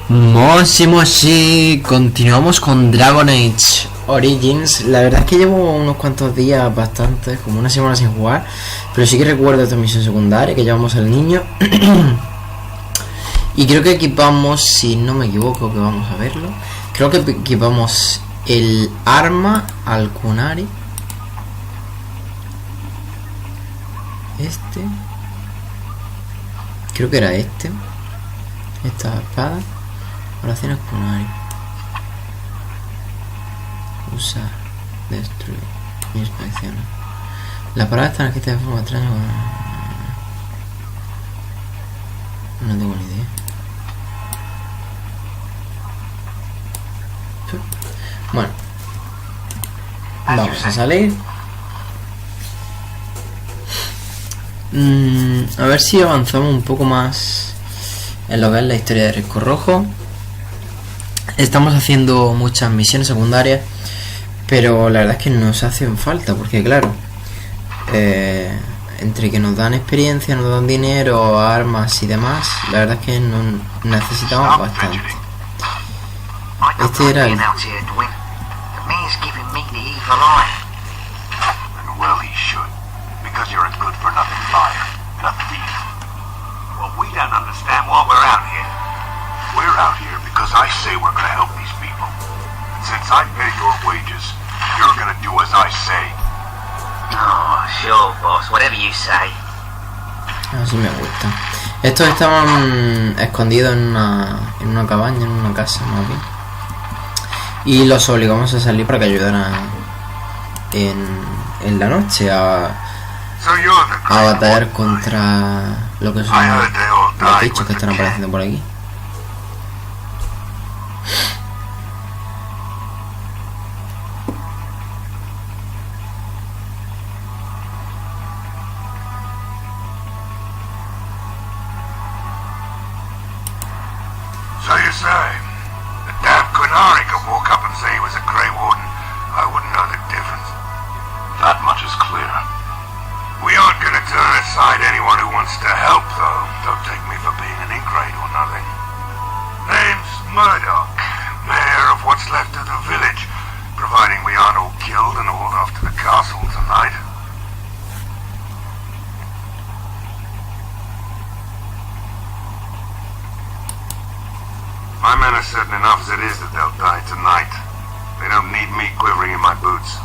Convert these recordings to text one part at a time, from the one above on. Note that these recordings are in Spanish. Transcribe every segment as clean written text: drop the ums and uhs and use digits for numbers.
Moshi Moshi, continuamos con Dragon Age Origins. La verdad es que llevo unos cuantos días, bastante, como una semana sin jugar, pero sí que recuerdo esta misión secundaria que llevamos al niño. Y creo que equipamos, si no me equivoco, que vamos a verlo, creo que equipamos el arma al Kunari. Este creo que era esta espada. Oraciones Kunari. Usar, destruir, inspecciona. La palabra está escrita de forma extraña. No tengo ni idea. Bueno, vamos a salir. A ver si avanzamos un poco más en lo que es la historia de Risco Rojo. Estamos haciendo muchas misiones secundarias, pero la verdad es que nos hacen falta, porque claro, entre que nos dan experiencia, nos dan dinero, armas y demás, la verdad es que necesitamos bastante. Este era el... We're out here because I say we're going to help these people. And since I pay your wages, you're going to do as I say. Oh, sure, boss. Whatever you say. Así me gusta. Estos estaban escondidos en una cabaña, en una casa más bien. Y los obligamos a salir para que ayudaran en la noche a batallar contra lo que son los bichos que están apareciendo por aquí. So you say, the damn Kunari could walk up and say he was a Grey Warden. I wouldn't know the difference. That much is clear. We aren't going to turn aside anyone who wants to help, though. Don't take me for being an ingrate or nothing. Name's Murdoch, mayor of what's left of the village, providing we aren't all killed and hauled off to the castle tonight. My men are certain enough as it is that they'll die tonight. They don't need me quivering in my boots.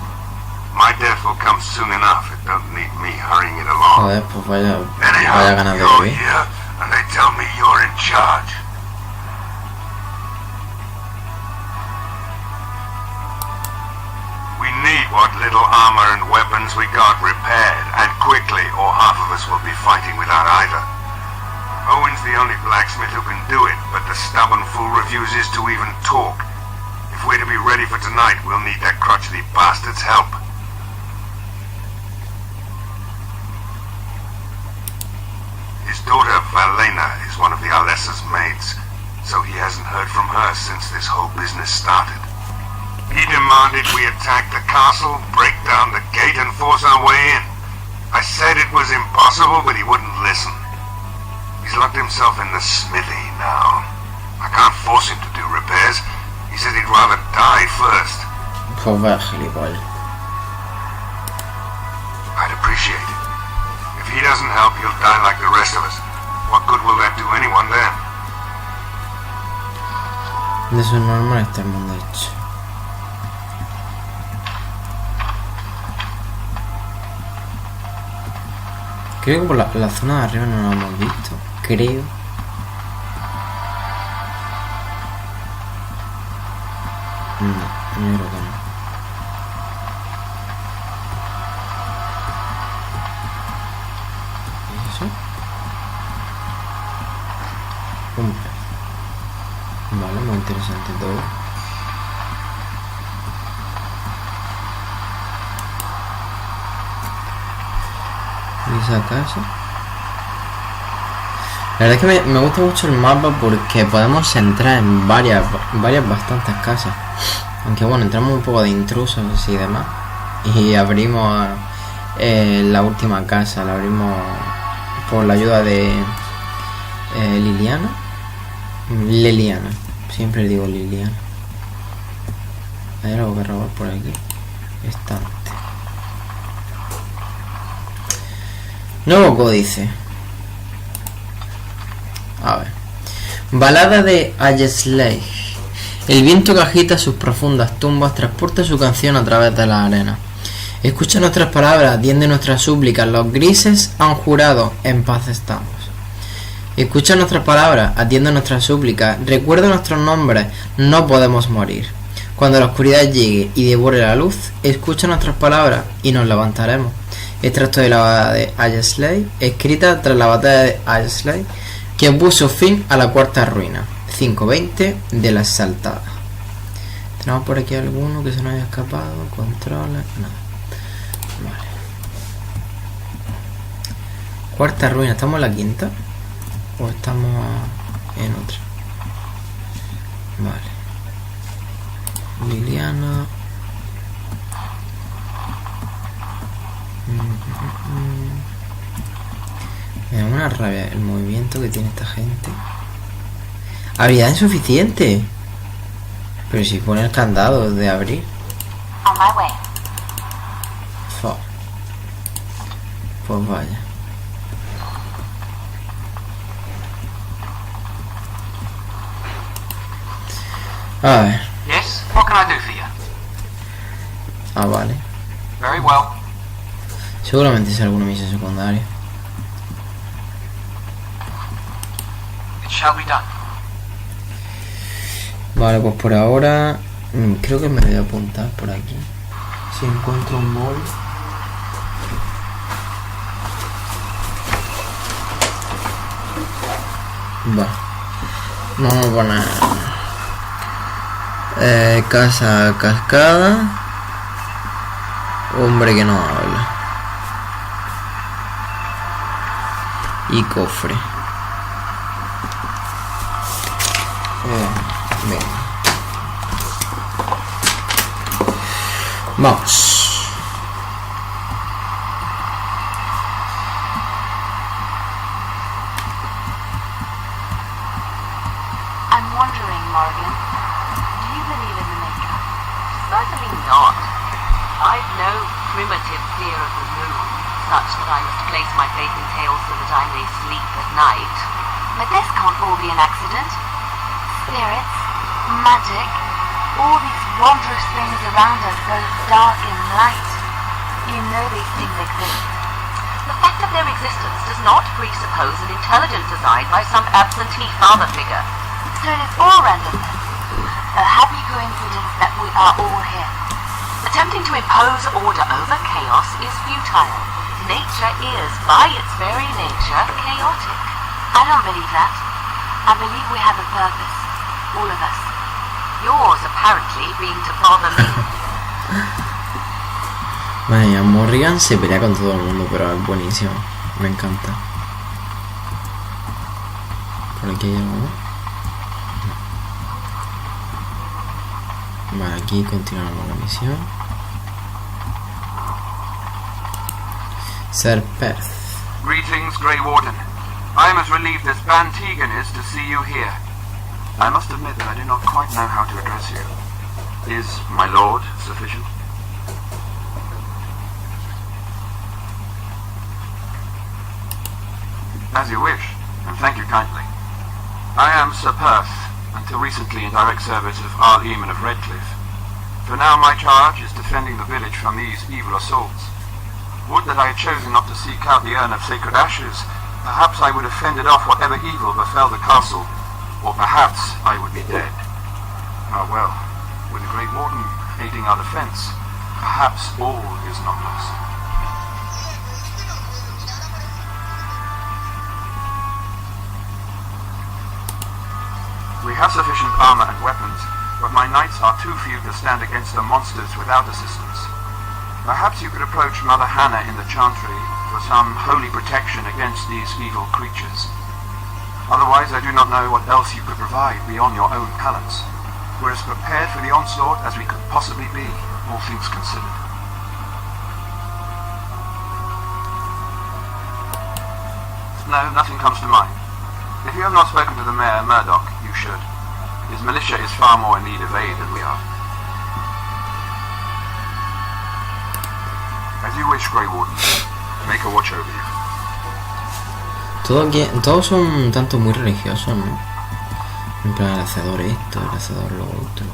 My death will come soon enough. It don't need me hurrying it along. Joder, pues vaya ganas de you're vivir. here, and they tell me you're in charge. We need what little armor and weapons we got repaired, and quickly, or half of us will be fighting without either. Owen's the only blacksmith who can do it, but the stubborn fool refuses to even talk. If we're to be ready for tonight, we'll need that crotchety bastard's help. His daughter, Valena, is one of the Alessa's maids, so he hasn't heard from her since this whole business started. He demanded we attack the castle, break down the gate, and force our way in. I said it was impossible, but he wouldn't listen. He's locked himself in the smithy now. I can't force him to do repairs. He said he'd rather die first. Pues vaya gilipollas. I'd appreciate it. If he doesn't help, he'll die like the rest of us. What good will that do anyone then? De eso normal está el mundo hecho. Creo que por la zona de arriba no lo hemos visto. Creo. No, yo creo que no. ¿Y eso? Un pez. Vale, muy interesante todo. ¿Y esa casa? La verdad es que me gusta mucho el mapa porque podemos entrar en varias bastantes casas. Aunque bueno, entramos un poco de intrusos y demás. Y abrimos la última casa, la abrimos por la ayuda de Liliana. Siempre digo Liliana. Hay algo que robar por aquí. Estante. Nuevo códice. A ver. Balada de Ayesley. El viento que agita sus profundas tumbas transporta su canción a través de la arena. Escucha nuestras palabras, atiende nuestras súplicas. Los grises han jurado, en paz estamos. Escucha nuestras palabras, atiende nuestras súplicas. Recuerda nuestros nombres, no podemos morir. Cuando la oscuridad llegue y devore la luz, escucha nuestras palabras y nos levantaremos. Extracto de la batalla de Ayesley, escrita tras la batalla de Ayesley, que puso fin a la cuarta ruina. 5:20 de la exaltada. Tenemos por aquí alguno que se nos haya escapado. Controles, nada. Vale. Cuarta ruina, ¿estamos en la quinta? ¿O estamos en otra? Vale. Liliana. Me da una rabia el movimiento que tiene esta gente. Habilidad insuficiente. Pero si pone el candado de abrir. Pues vaya. A ver. Yes? What can I do for you? Ah, vale. Very well. Seguramente es alguna misión secundaria. It shall be done. Vale, pues por ahora creo que me voy a apuntar por aquí. Si encuentro un bol. Vale. Vamos a poner casa cascada. Hombre que no habla. Y cofre. Bien. Vamos. I'm wondering, Morgan, do you believe in the Maker? Certainly not. I've no primitive fear of the moon, such that I must place my faith in tales so that I may sleep at night. But this can't all be an accident. Spirits, magic, all these wondrous things around us, both dark and light. You know these things exist. The fact of their existence does not presuppose an intelligence assigned by some absentee father figure. So it is all randomness. A happy coincidence that we are all here. Attempting to impose order over chaos is futile. Nature is, by its very nature, chaotic. I don't believe that. I believe we have a purpose. All of us. Yours, apparently, being to bother me. Vaya, Morrigan se pelea con todo el mundo, pero es buenísimo. Me encanta. Por aquí hay algo. Vale, aquí continuamos la misión. Sir Perth. Greetings, Grey Warden. I am as relieved as Van Tegan is to see you here. I must admit that I do not quite know how to address you. Is my lord sufficient? As you wish, and thank you kindly. I am Sir Perth, until recently in direct service of Arl Eamon of Redcliffe. For now my charge is defending the village from these evil assaults. Would that I had chosen not to seek out the urn of sacred ashes. Perhaps I would have fended off whatever evil befell the castle, or perhaps I would be dead. Ah well, with the Great Warden aiding our defence, perhaps all is not lost. We have sufficient armour and weapons, but my knights are too few to stand against the monsters without assistance. Perhaps you could approach Mother Hannah in the Chantry for some holy protection against these evil creatures. Otherwise, I do not know what else you could provide beyond your own talents. We're as prepared for the onslaught as we could possibly be, all things considered. No, nothing comes to mind. If you have not spoken to the Mayor, Murdoch, you should. His militia is far more in need of aid than we are. As you wish, Grey Warden. Make a watch over you. Todos son un tanto muy religiosos, ¿no? En plan, el hacedor esto, el hacedor lo otro.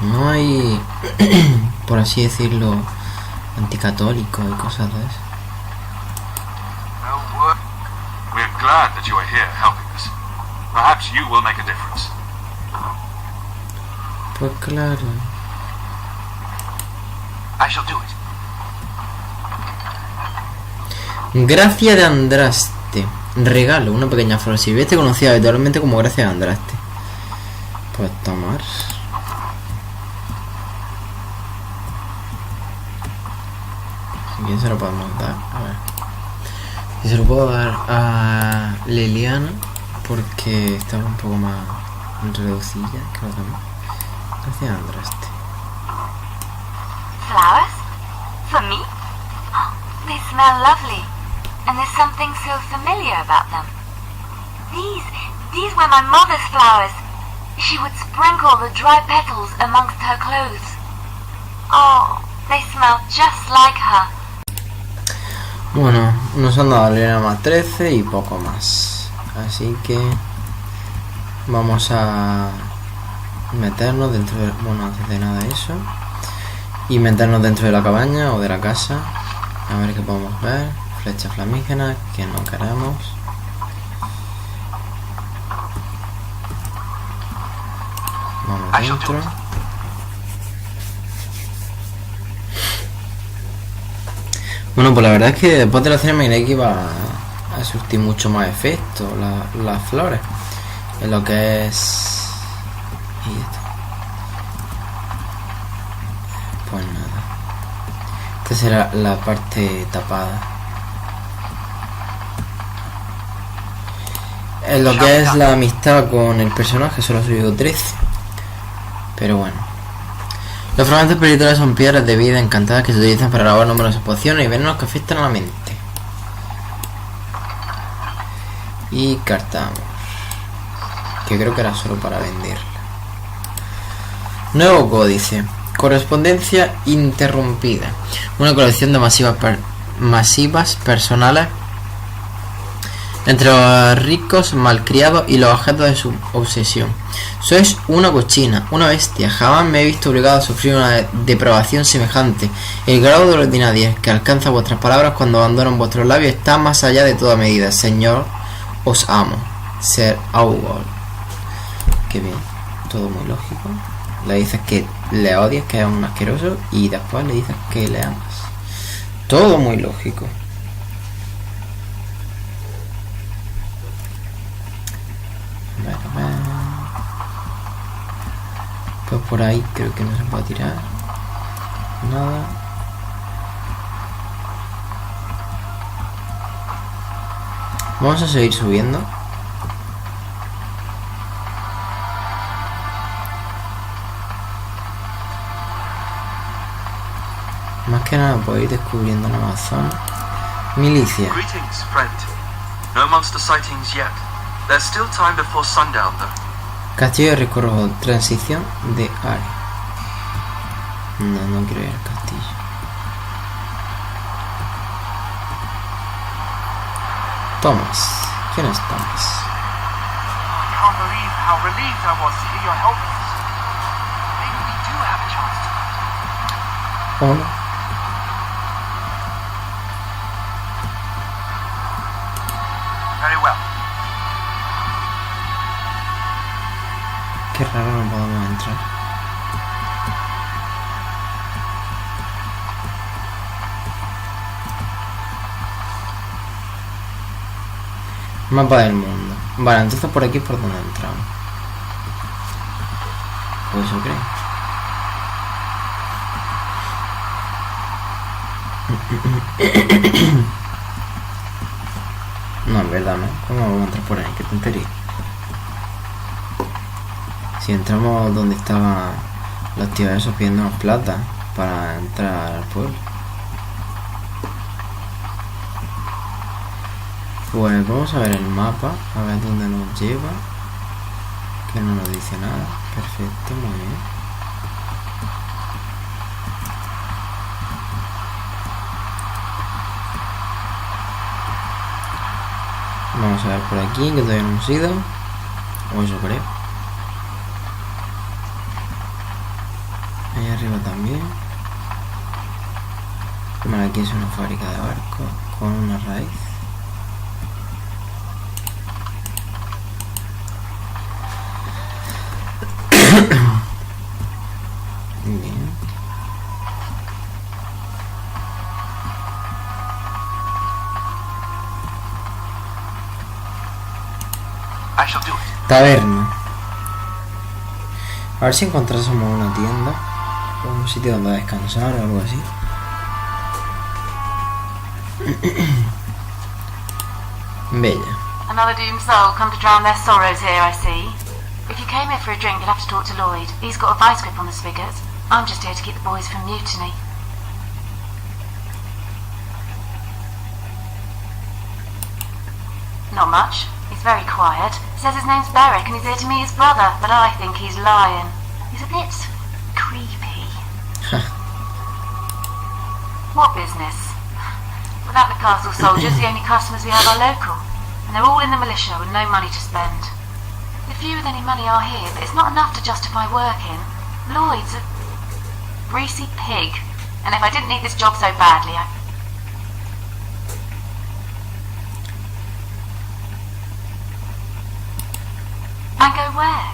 No hay, por así decirlo, anticatólicos y cosas de eso. We're glad that you are here helping us. Perhaps you will make a difference. Pues claro. I shall do it. Gracia de Andraste. Regalo, una pequeña flor silvestre conocida habitualmente como Gracia de Andraste. Pues tomar. ¿A quién se lo podemos dar? A ver. Y se lo puedo dar a Liliana porque estaba un poco más reducida que los demás. Gracia de Andraste. Flowers? For me? They smell lovely. And there's something so familiar about them. These were my mother's flowers. She would sprinkle the dry petals amongst her clothes. Oh, they smell just like her. Bueno, nos han dado Liliana más 13 y poco más. Así que vamos a meternos dentro de... Bueno, antes de nada eso. Y meternos dentro de la cabaña o de la casa. A ver qué podemos ver. Flecha flamígena, que no queremos. Vamos dentro. Bueno, pues la verdad es que después de la cena me diré que iba a surtir mucho más efecto las flores. En lo que es... Y esto. Pues nada. Esta será la parte tapada. En lo que es la amistad con el personaje solo ha subido 13. Pero bueno. Los fragmentos espirituales son piedras de vida encantadas que se utilizan para elaborar numerosas pociones y venenos que afectan a la mente. Y cartamos. Que creo que era solo para venderla. Nuevo códice. Correspondencia interrumpida. Una colección de masivas personales entre los ricos malcriados y los objetos de su obsesión. Sois una cochina, una bestia. Jamás me he visto obligado a sufrir una depravación semejante. El grado de ordinaria que alcanza vuestras palabras cuando abandonan vuestros labios está más allá de toda medida. Señor, os amo. Ser Augol. Qué bien, todo muy lógico. Le dices que le odias, que es un asqueroso, y después le dices que le amas. Todo muy lógico. A ver. Pues por ahí creo que no se puede tirar nada. Vamos a seguir subiendo. Más que nada por ir descubriendo la zona. Milicia. Greetings, friend. No monster sightings yet. There's still time before sundown, though. Castillo de Risco Rojo. Transición de área. No quiero ir al castillo. Thomas. ¿Quién es Thomas? I can't believe how relieved I was to hear your help. Maybe we do have a chance to. ¿O no? Very well. Qué raro, no podemos entrar. Mapa del mundo. Vale, entonces por aquí es por donde entramos. Pues eso creo. No, en verdad no. ¿Cómo vamos a entrar por ahí? Qué tontería. Si entramos donde estaban los tíos esos pidiéndonos plata para entrar al pueblo. Pues vamos a ver el mapa, a ver dónde nos lleva. Que no nos dice nada. Perfecto, muy bien. Vamos a ver por aquí, que todavía no hemos ido. O eso creo. Ahí arriba también. Bueno, aquí es una fábrica de barcos con una raíz. Bien. I shall do it. Taberna. A ver si encontrásemos una tienda o un sitio donde descansar o algo así. Bella. Another doomed soul come to drown their sorrows here, I see. If you came here for a drink, you'll have to talk to Lloyd. He's got a vice grip on the spigots. I'm just here to keep the boys from mutiny. Not much. He's very quiet. Says his name's Beric and he's here to meet his brother, but I think he's lying. He's a bit creepy. What business? Without the castle soldiers, the only customers we have are local. And they're all in the militia with no money to spend. The few with any money are here, but it's not enough to justify working. Lloyd's a greasy pig. And if I didn't need this job so badly, I'd go where?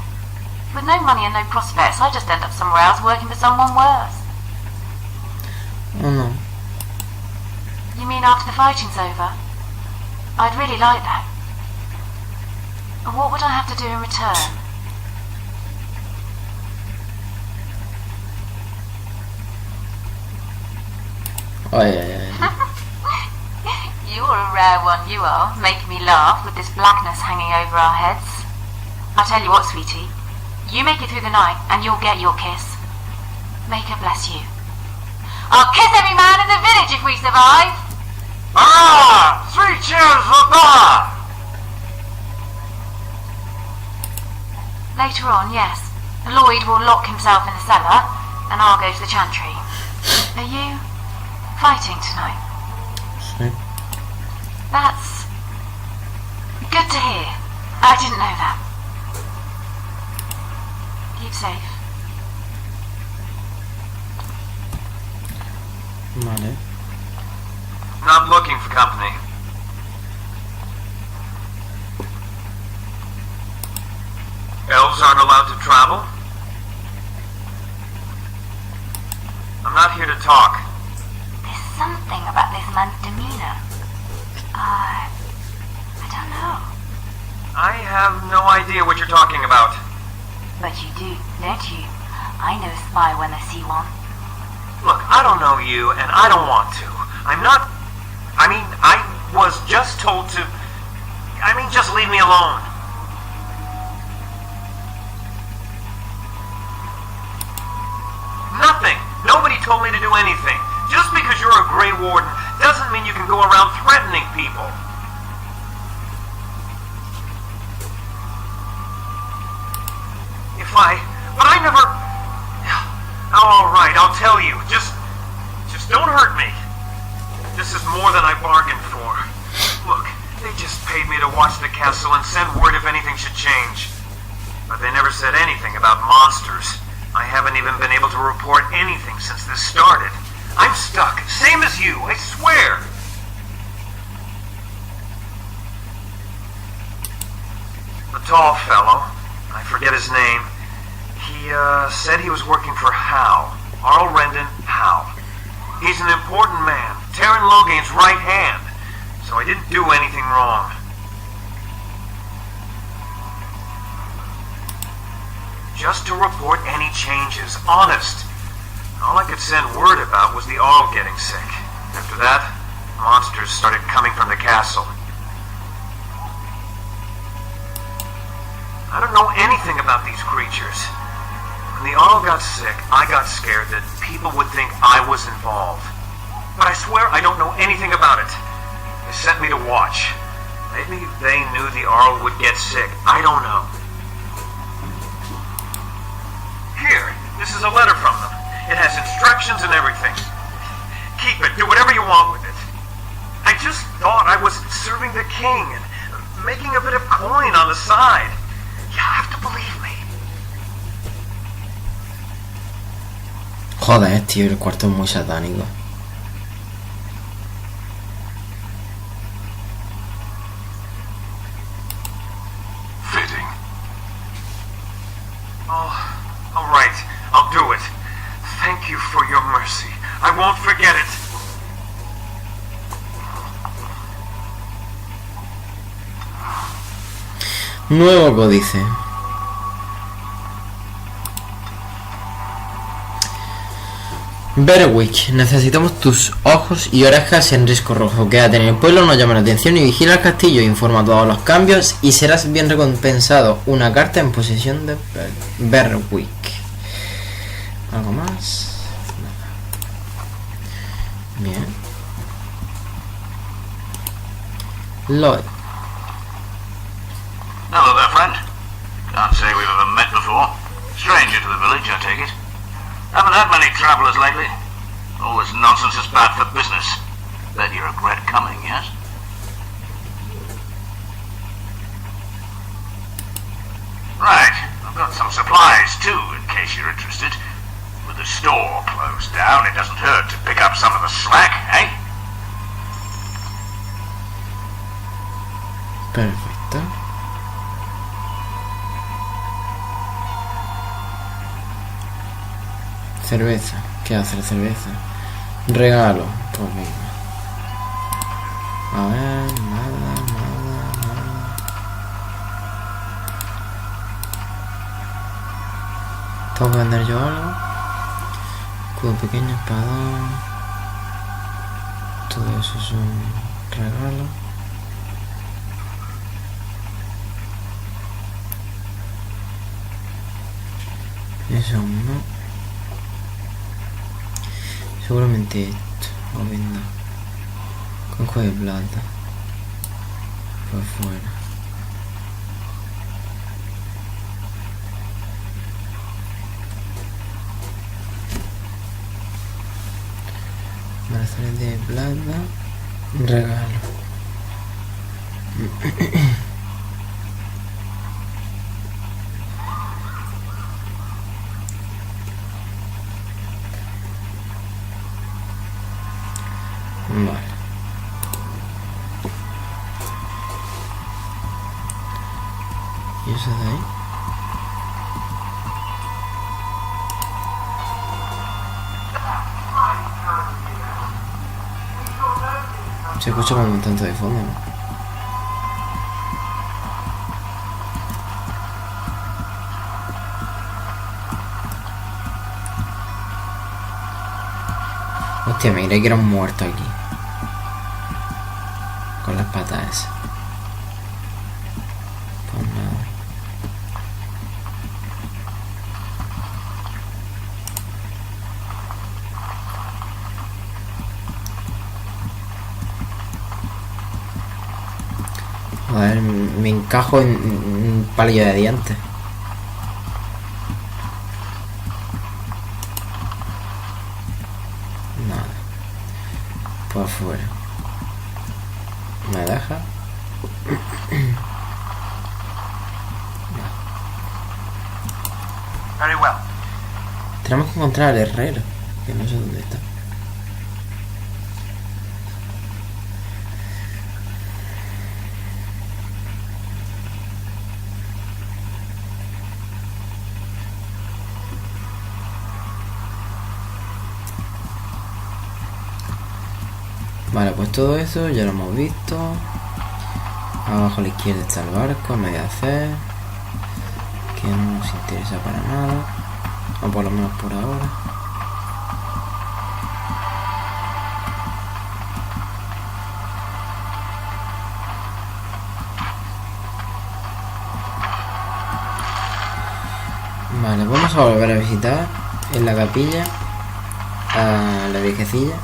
With no money and no prospects, I just end up somewhere else working for someone worse. Oh no. You mean after the fighting's over? I'd really like that. And what would I have to do in return? Ay, ay, ay. You're a rare one, you are, making me laugh with this blackness hanging over our heads. I'll tell you what, sweetie. You make it through the night and you'll get your kiss. May God bless you. I'll kiss every man in the village if we survive! Ah! 3 cheers for Bella! Later on, yes. Lloyd will lock himself in the cellar and I'll go to the chantry. Are you fighting tonight? Sí. That's good to hear. I didn't know that. Keep safe. Vale. Not looking for company. Elves aren't allowed to travel? I'm not here to talk. There's something about this man's demeanor. I don't know. I have no idea what you're talking about. But you do, don't you? I know a spy when I see one. Look, I don't know you, and I don't want to. I was just told to... just leave me alone. Nothing. Nobody told me to do anything. Just because you're a Grey Warden doesn't mean you can go around threatening people. But I never... All right, I'll tell you. Just don't hurt me. This is more than I bargained for. Look, they just paid me to watch the castle and send word if anything should change. But they never said anything about monsters. I haven't even been able to report anything since this started. I'm stuck, same as you, I swear. The tall fellow, I forget his name, he said he was working for Hal. Arl Rendon Hal. He's an important man, Terran Logain's right hand, so I didn't do anything wrong. Just to report any changes, honest. All I could send word about was the Arl getting sick. After that, monsters started coming from the castle. I don't know anything about these creatures. When the Arl got sick, I got scared that people would think I was involved. But I swear I don't know anything about it. They sent me to watch. Maybe they knew the Arl would get sick. I don't know. This is a letter from them. It has instructions and everything. Keep it. Do whatever you want with it. I just thought I was serving the king and making a bit of coin on the side. You have to believe me. Joder, tío, el cuarto es muy satánico. Fitting. Oh, all right. I'll do it. Thank you for your mercy. I won't forget it. Nuevo códice. Berwick, necesitamos tus ojos y orejas en Risco Rojo. Quédate en el pueblo, no llama la atención y vigila el castillo. Informa todos los cambios y serás bien recompensado. Una carta en posesión de Berwick. ¿Algo más? Nada. Bien. Lloyd. Hello there, friend. Can't say we've ever met before. Stranger to the village, I take it. Haven't had many travellers lately. All this nonsense is bad for business. Bet you regret coming, yes? Right. I've got some supplies, too, in case you're interested. With the store closed down, it doesn't hurt to pick up some of the slack, eh? Perfecto. Cerveza. ¿Qué hace la cerveza? Regalo. Pues venga. A ver, nada. ¿Tengo que vender yo algo? Escudo pequeño, espadón. Todo eso es un regalo. Eso no. Seguramente esto, o venda. Conco de plata. Por fuera. Brazales de plata. Regalo. Vale. ¿Y eso de ahí? Se escucha como un tanto de fondo, ¿no? Hostia, me creí que era un muerto aquí. Con las patas esas. Pues nada. Joder, me encajo en un palillo de dientes. Nada. Por afuera. ¿Me deja? Very well. Tenemos que encontrar al herrero, que no sé dónde está. Vale, pues todo eso ya lo hemos visto. Abajo a la izquierda está el barco, no hay que hacer. Que no nos interesa para nada. O por lo menos por ahora. Vale, vamos a volver a visitar en la capilla a la viejecilla.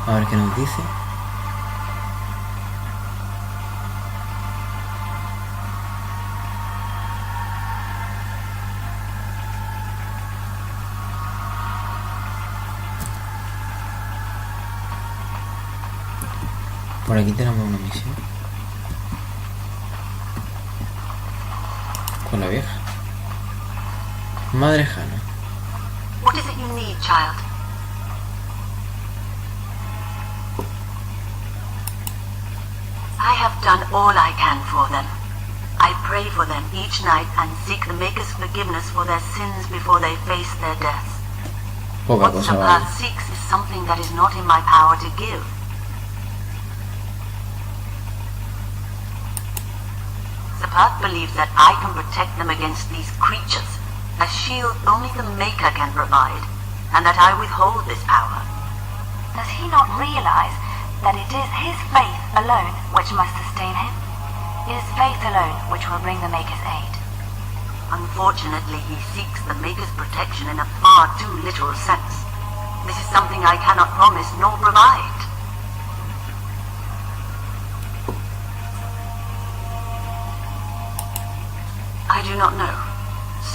A ver qué nos dice. Por aquí tenemos una misión. Con la vieja. Madre Hannah. What is it you need, child? I have done all I can for them. I pray for them each night and seek the Maker's forgiveness for their sins before they face their deaths. Poca What cosa Sapath vale. seeks is something that is not in my power to give. Sapath believes that I can protect them against these creatures, a shield only the Maker can provide, and that I withhold this power. Does he not realize that it is his faith alone which must sustain him? It is faith alone which will bring the Maker's aid. Unfortunately, he seeks the Maker's protection in a far too literal sense. This is something I cannot promise nor provide. I do not know.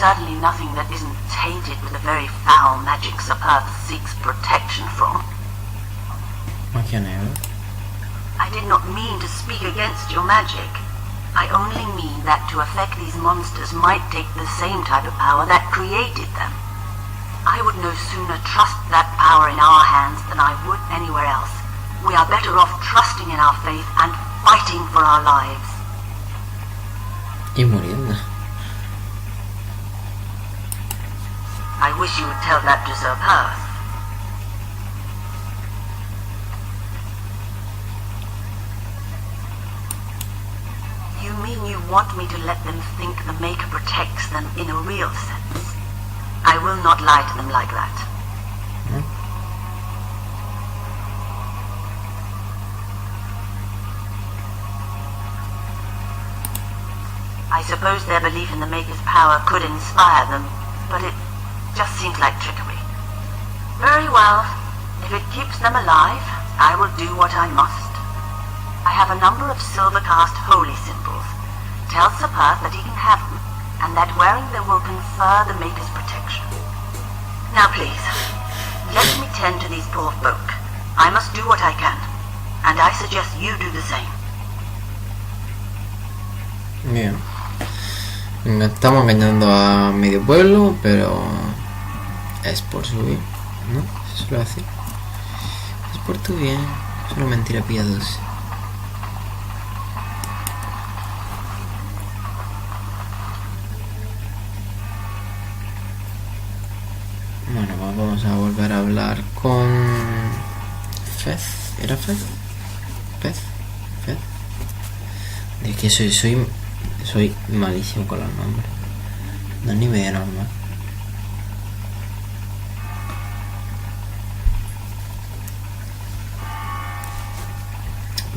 Certainly nothing that isn't tainted with the very foul magic Sapath seeks protection from. Magia negra. I did not mean to speak against your magic. I only mean that to affect these monsters might take the same type of power that created them. I would no sooner trust that power in our hands than I would anywhere else. We are better off trusting in our faith and fighting for our lives. Y muriendo. I wish you would tell that to Sir Perth. You mean you want me to let them think the Maker protects them in a real sense? I will not lie to them like that. I suppose their belief in the Maker's power could inspire them, but it just seems like trickery. Very well. If it keeps them alive, I will do what I must. I have a number of silver-cast holy symbols. Tell Sapath that he can have them, and that wearing them will confer the Maker's protection. Now please, let me tend to these poor folk. I must do what I can, and I suggest you do the same. Bien. Estamos engañando a medio pueblo, pero es por su bien, ¿no? Se suele decir. Es por tu bien. Es una mentira piadosa. Bueno, vamos a volver a hablar con Fez. ¿Era Fez? Fez. Es que soy malísimo con los nombres. No es ni medio normal.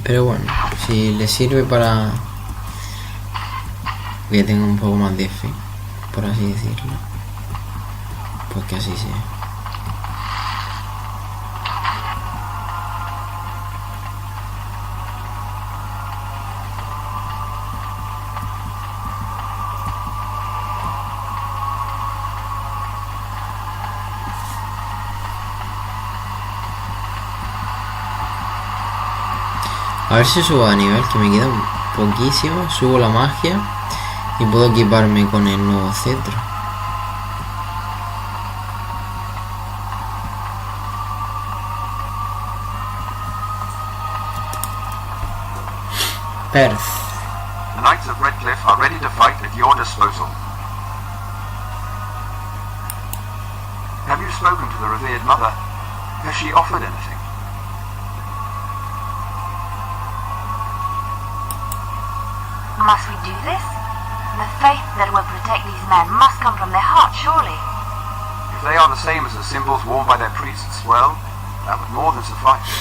Pero bueno, si le sirve para que tenga un poco más de fe, por así decirlo, pues que así sea. A ver si subo a nivel, que me queda un poquísimo. Subo la magia y puedo equiparme con el nuevo cetro. Perth. The Knights of Redcliffe are ready to fight at your disposal. Have you spoken to the revered mother? Has she offered anything? Must we do this? The faith that will protect these men must come from their heart, surely. If they are the same as the symbols worn by their priests, well, that would more than suffice.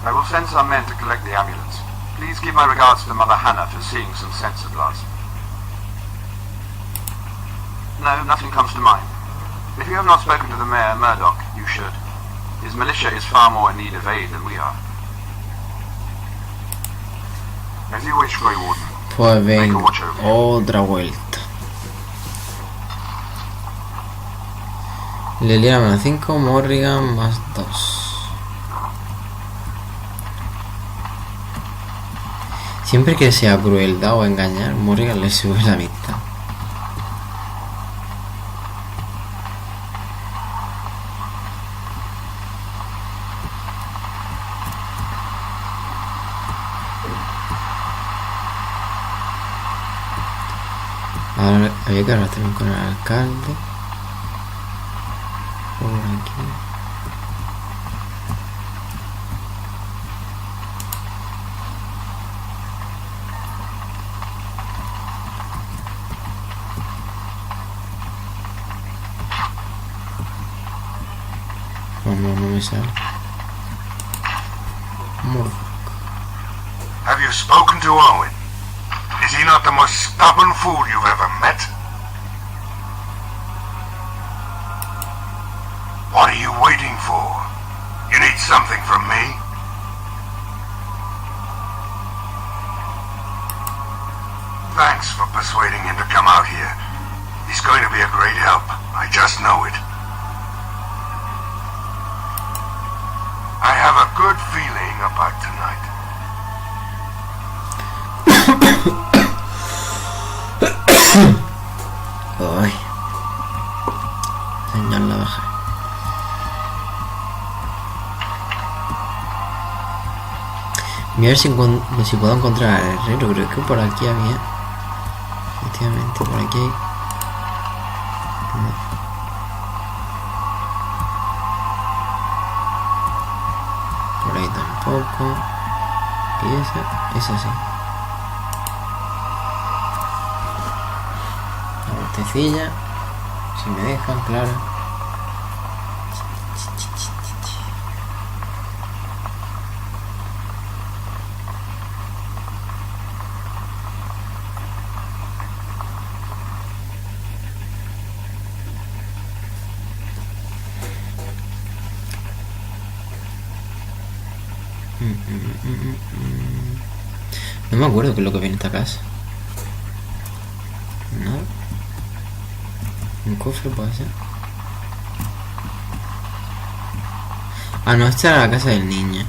I will send some men to collect the amulets. Please give my regards to Mother Hannah for seeing some sense at last. No, nothing comes to mind. If you have not spoken to the Mayor, Murdoch, you should. His militia is far more in need of aid than we are. As you wish, Grey Warden. Pues Make venga, a watch over you. otra vuelta. Leliana menos 5, Morrigan más 2. Siempre que sea crueldad o engañar, Morrigan le sube la amistad. Ahora había que hablar también con el alcalde. Por aquí. Oh, no me sale. Have you spoken to Owen? Is he not the most stubborn fool you've ever met? What are you waiting for? You need something from me? Thanks for persuading him to come out here. He's going to be a great help. I just know it. I have a good feeling about tonight. Ay, señor la baja. Voy a ver si puedo encontrar al herrero. Creo que por aquí había. Efectivamente, por aquí hay. No. Por ahí tampoco. Y esa sí. Botecilla, si me dejan, claro. No me acuerdo qué es lo que viene en esta casa. No. Un cofre puede ser. Ah, no, esta era la casa del niño.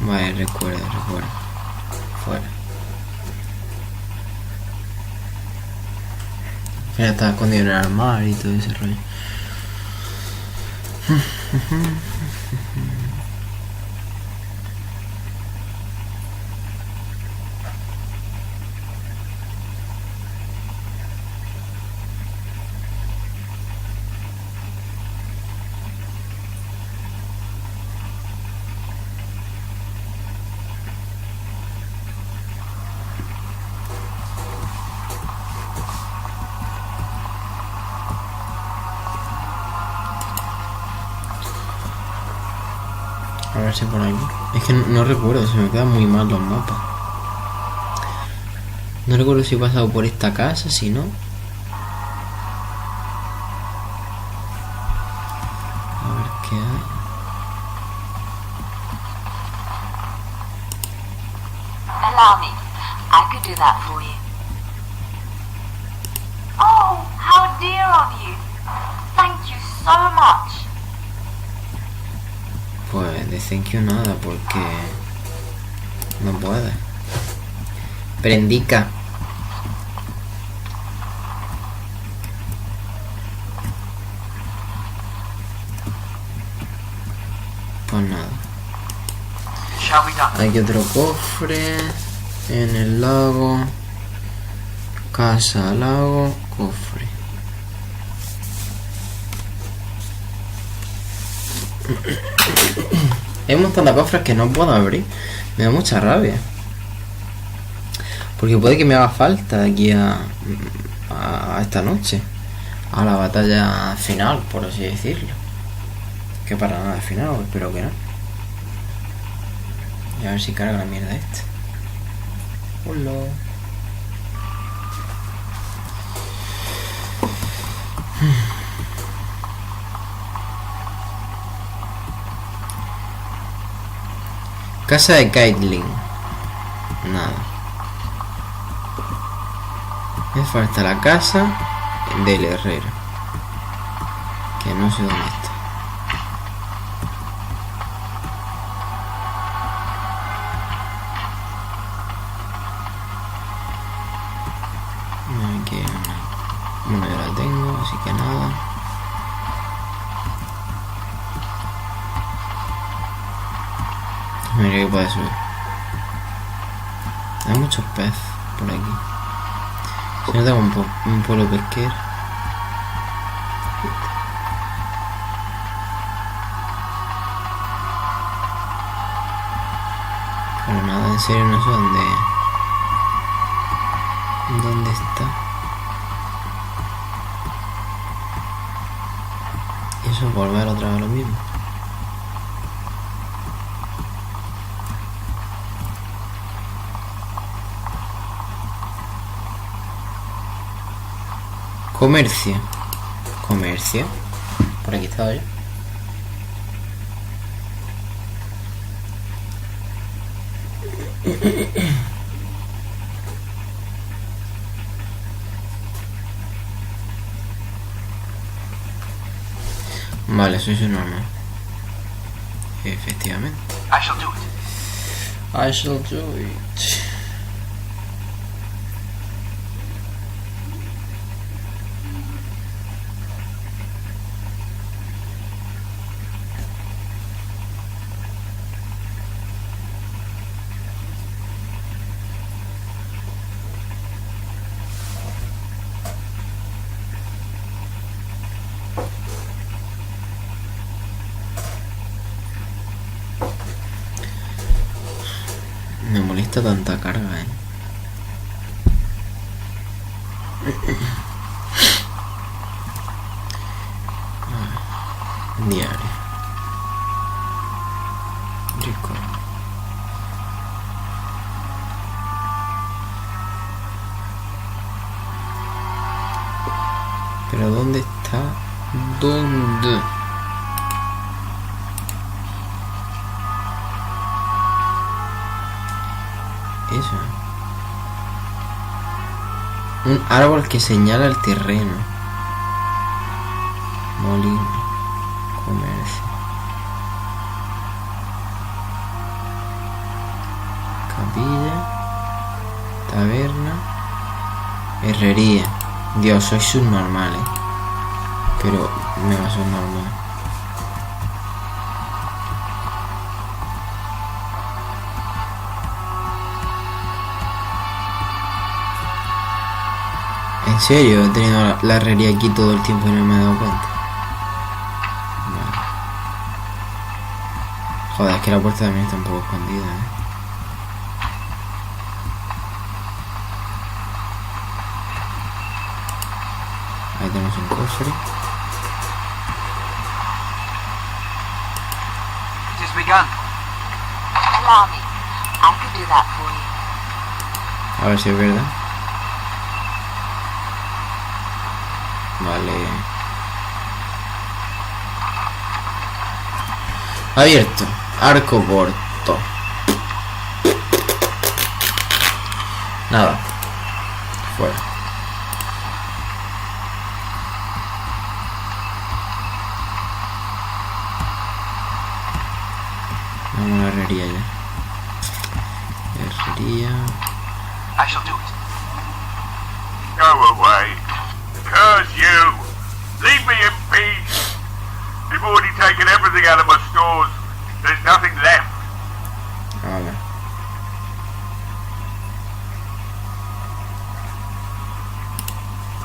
Vale, recuerdo. Fuera. Mira, estaba escondido en el armario y todo ese rollo. A ver si por aquí. Es que no recuerdo, se me quedan muy mal los mapas. No recuerdo si he pasado por esta casa, si no. A ver qué hay. Allow me. I could do that for you. Oh, how dear of you. Thank you so much. Pues de thank you nada, porque no puede. Prendica. Pues nada. Hay otro cofre en el lago. Casa, lago, cofre. Hay un montón de cofres que no puedo abrir. Me da mucha rabia. Porque puede que me haga falta de aquí a esta noche. A la batalla final, por así decirlo. Que para nada final, espero que no. Y a ver si carga la mierda esta. Hola. Casa de Caitlin. Nada. Me falta la casa del herrero. Que no sé dónde está. Aquí una ya la tengo, así que nada. Mira que puede subir. Hay muchos peces por aquí. Si no tengo un pueblo pesquero. Pero nada, en serio no sé dónde está. Y eso es volver otra vez a lo mismo. Comercio. Comercio. Por aquí estaba yo. Vale, soy su normal. Efectivamente. I shall do it. I shall do it. Me molesta tanta carga, Diario. Risco. Pero ¿dónde está? ¿Dónde? Eso. Un árbol que señala el terreno. Molino. Comercio. Capilla. Taberna. Herrería. Dios, soy subnormal, pero me va a ser normal. En serio, he tenido la herrería aquí todo el tiempo y no me he dado cuenta. Vale. Joder, es que la puerta también está un poco escondida, Ahí tenemos un cofre. It is begun. Allow me. I could do that for you. A ver si es verdad. Vale. Abierto. Arco corto. Nada. Fuera. Vamos a la herrería ya. Herrería. I shall do it. Go away. Curse you! Leave me in peace! You've already taken everything out of my stores. There's nothing left. Vale.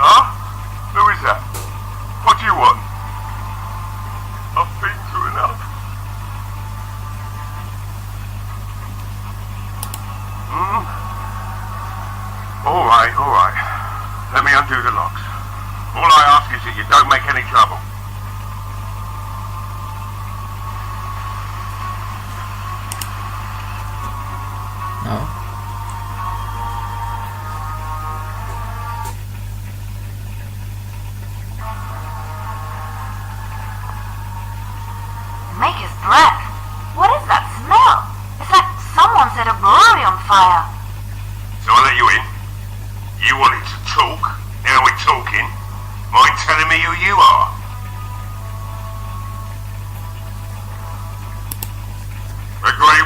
Huh? Who is that? What do you want? I've been through enough. Alright, alright. Let me undo the locks. All I ask is that you don't make any trouble. No. Maker's breath. What is that smell? It's like someone set a brewery on fire. So I let you in. You wanted to talk. Now we're talking. Mind telling me who you are?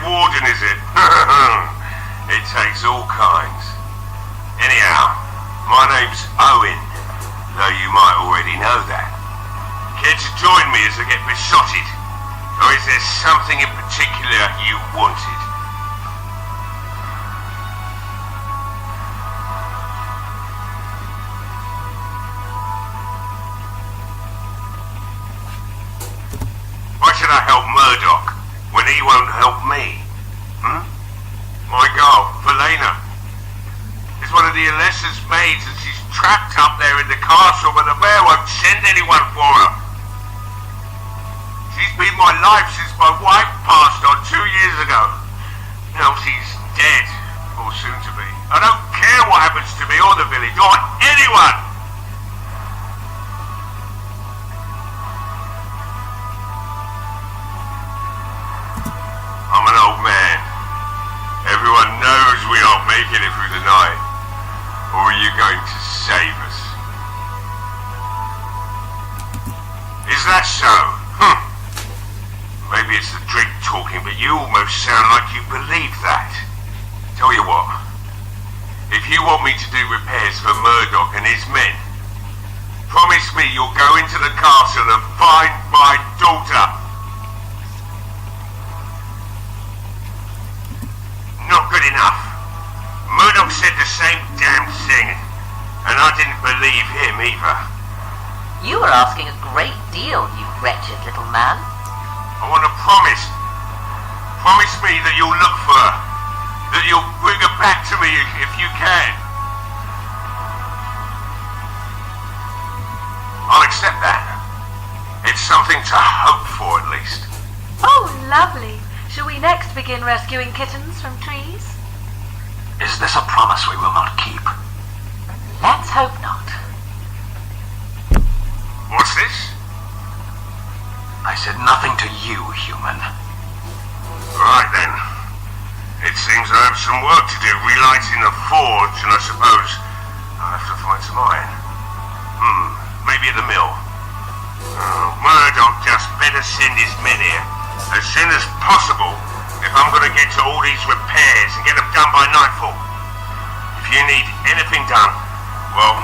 warden, is it? It takes all kinds. Anyhow, my name's Owen, though you might already know that. Care to join me as I get besotted? Or is there something in particular you wanted? Why should I help Murdoch when he won't help me? My girl, Valena, is one of the Alessa's maids and she's trapped up there in the castle, but the mayor won't send anyone for her. She's been my life since my wife passed on 2 years ago. Now she's dead, or soon to be. I don't care what happens to me or the village, or anyone! I'm an old man. Everyone knows we aren't making it through the night. Or are you going to save us? Is that so? Maybe it's the drink talking, but you almost sound like you believe that. Tell you what, if you want me to do repairs for Murdoch and his men, promise me you'll go into the castle and find my daughter. Not good enough. Murdoch said the same damn thing, and I didn't believe him either. You are asking a great deal, you wretched little man. I want to promise. Promise me that you'll look for her. That you'll bring her back to me if you can. I'll accept that. It's something to hope for, at least. Oh, lovely. Shall we next begin rescuing kittens from trees? Is this a promise we will not keep? Let's hope not. What's this? I said nothing to you, human. Right then. It seems I have some work to do relighting the forge, and I suppose I'll have to find some iron. Maybe at the mill. Murdoch just better send his men here as soon as possible if I'm going to get to all these repairs and get them done by nightfall. If you need anything done, well,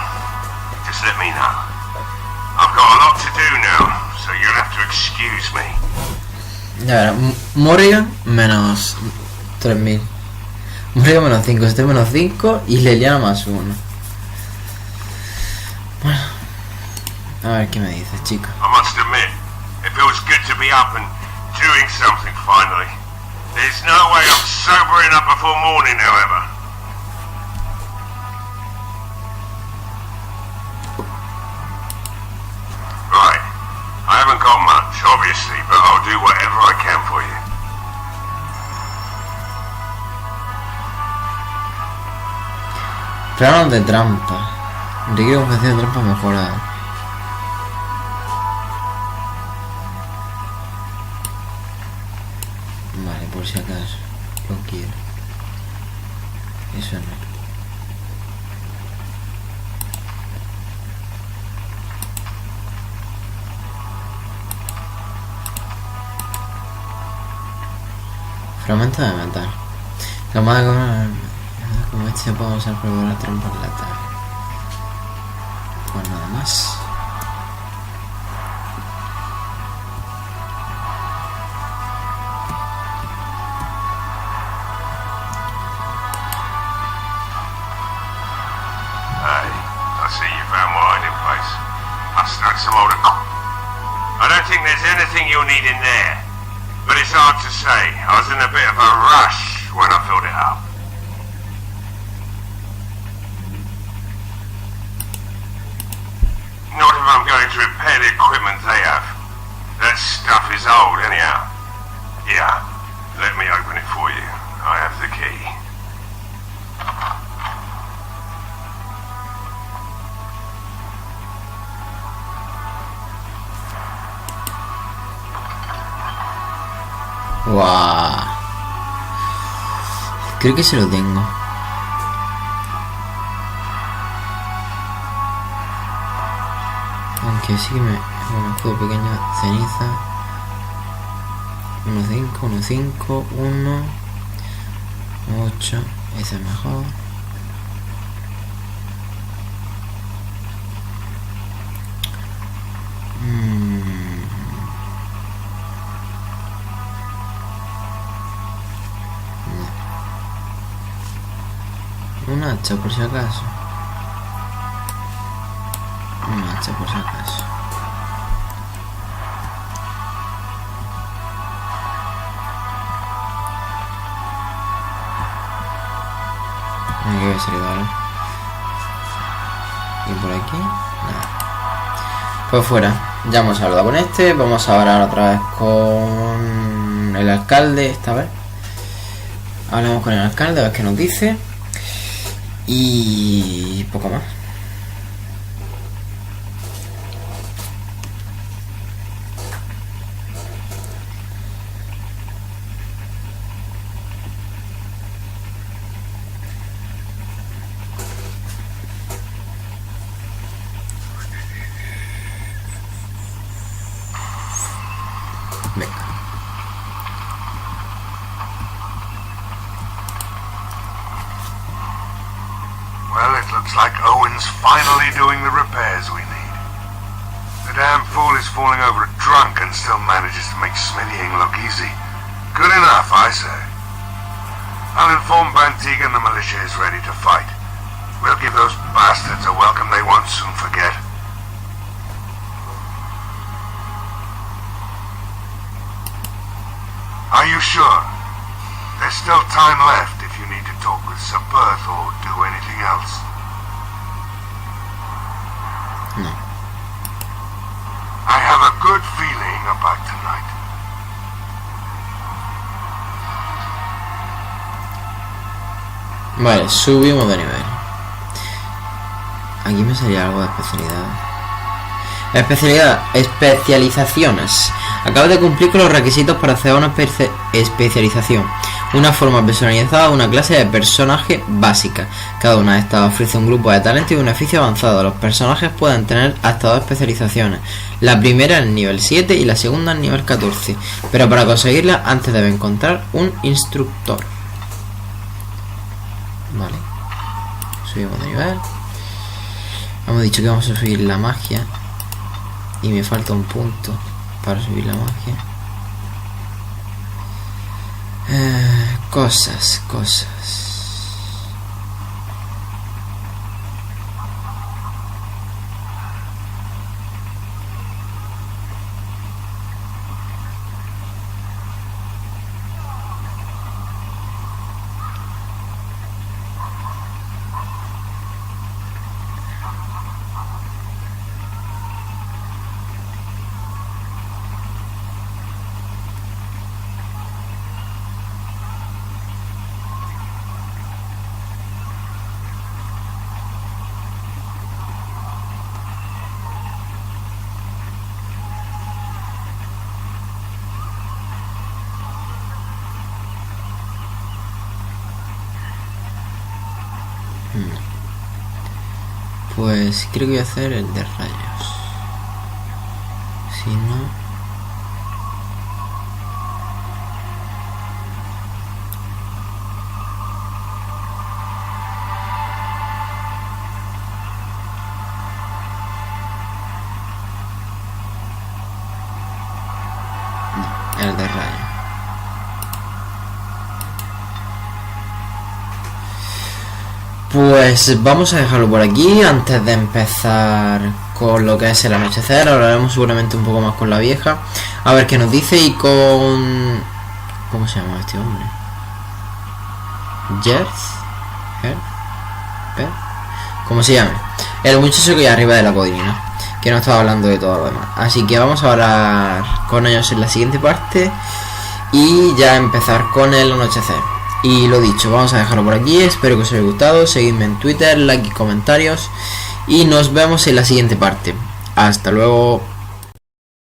just let me know. I've got a lot to do now, so you'll have to excuse me. Ya verá, Morrigan menos 3000. Morrigan menos 5, este menos 5 y Leliana más 1. Bueno, a ver qué me dices, chica. I must admit, it feels good to be up and doing something finally. There's no way I'm sobering up before morning, however. Right. I haven't got much, obviously, but I'll do whatever I can for you. Plano de trampa. Requiere un función de trampa mejorada. Vale, por si acaso lo quiero. Eso no. Fragmento de metal. Camada como este puedo usar para volver a trompar la tarde. Pues nada más. Hey, I see you found my hiding place. I stuck some old I don't think there's anything you'll need in there. But it's hard to say. I was in a bit of a rush when I filled it up. Not if I'm going to repair the equipment they have. That stuff is old anyhow. Yeah, let me open it for you. I have the key. Wow. Creo que se lo tengo. Aunque sí que me escudo pequeño, ceniza. 1-5, 1-5, 1, 8. Ese es mejor. Un hacha por si acaso. Un hacha por si acaso. Aquí voy a salir ahora. Y por aquí, nada. Pues fuera. Ya hemos hablado con este. Vamos a hablar otra vez con el alcalde esta vez. Hablamos con el alcalde a ver qué nos dice. Y poco más. Venga. Well, it looks like Owen's finally doing the repairs we need. The damn fool is falling over drunk and still manages to make smithying look easy. Good enough, I say. I'll inform Bantig and the militia is ready to fight. We'll give those bastards a welcome they won't soon forget. Are you sure? There's still time left if you need to talk with Sir Perth or do anything else. No. I have a good feeling about tonight. Vale, subimos de nivel. Aquí me salía algo de especialidad. Especializaciones. Acabas de cumplir con los requisitos para hacer una especialización. Una forma personalizada de una clase de personaje básica. Cada una de estas ofrece un grupo de talento y un beneficio avanzado. Los personajes pueden tener hasta 2 especializaciones. La primera en nivel 7 y la segunda en nivel 14. Pero para conseguirla antes debe encontrar un instructor. Vale. Subimos de nivel. Hemos dicho que vamos a subir la magia. Y me falta un punto para subir la magia. Cosas. Pues creo que voy a hacer el de rayos. Si no... No, el de rayos. Pues vamos a dejarlo por aquí antes de empezar con lo que es el anochecer. Hablaremos seguramente un poco más con la vieja, a ver qué nos dice, y con... ¿Cómo se llama este hombre? ¿Cómo se llama? El muchacho que hay arriba de la codina, que no estaba hablando de todo lo demás. Así que vamos a hablar con ellos en la siguiente parte y ya empezar con el anochecer. Y lo dicho, vamos a dejarlo por aquí. Espero que os haya gustado. Seguidme en Twitter, like y comentarios. Y nos vemos en la siguiente parte. Hasta luego.